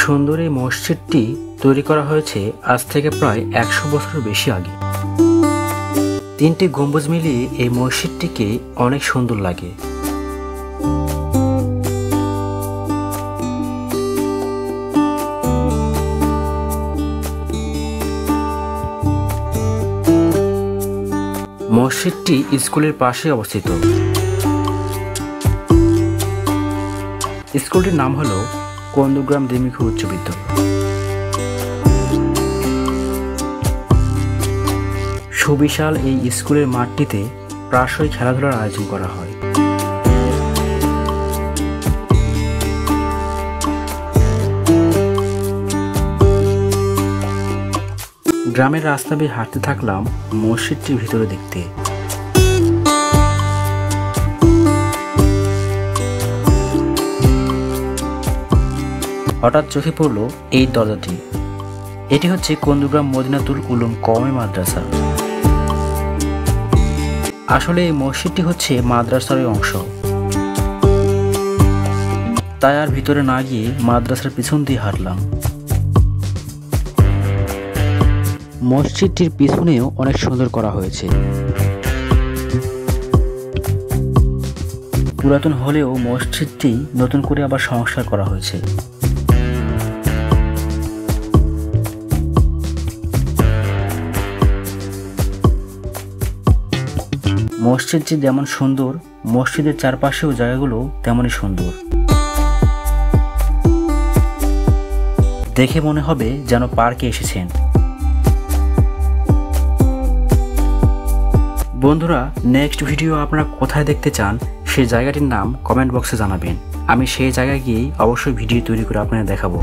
সুন্দর এই মসজিদটি তৈরি করা হয়েছে আজ থেকে প্রায় 100 বছরের বেশি আগে। 3টি গম্বুজ মিলিয়ে এই মসজিদটিকে অনেক সুন্দর লাগে। মসজিদটি স্কুলের পাশে অবস্থিত। স্কুলটির নাম হলো কন্দুগ্রাম দ্বিমুখী উচ্চ বিদ্যালয়। সুবিশাল এই স্কুলের মাঠটিতে প্রায়শই খেলাধুলার আয়োজন করা হয়। গ্রামের রাস্তা দিয়ে হাঁটতে থাকলাম মসজিদটির ভিতরে দেখতে। হঠাৎ চোখে পড়ল এই দরজাটি। এটি হচ্ছে কন্দুগ্রাম মদিনাতুল উলুম কওমি মাদ্রাসা। আসলে এই মসজিদটি হচ্ছে মাদ্রাসার অংশ, তাই আর ভিতরে না গিয়ে মাদ্রাসার পিছন দিয়ে হাঁটলাম। মসজিদটির পিছনেও অনেক সুন্দর করা হয়েছে। পুরাতন হলেও মসজিদটি নতুন করে আবার সংস্কার করা হয়েছে। মসজিদটি যেমন সুন্দর, মসজিদের চারপাশেও জায়গাগুলো তেমনই সুন্দর। দেখে মনে হবে যেন পার্কে এসেছেন। বন্ধুরা, নেক্সট ভিডিও আপনারা কোথায় দেখতে চান সেই জায়গাটির নাম কমেন্ট বক্সে জানাবেন। আমি সেই জায়গায় গিয়েই অবশ্যই ভিডিও তৈরি করে আপনাদের দেখাবো।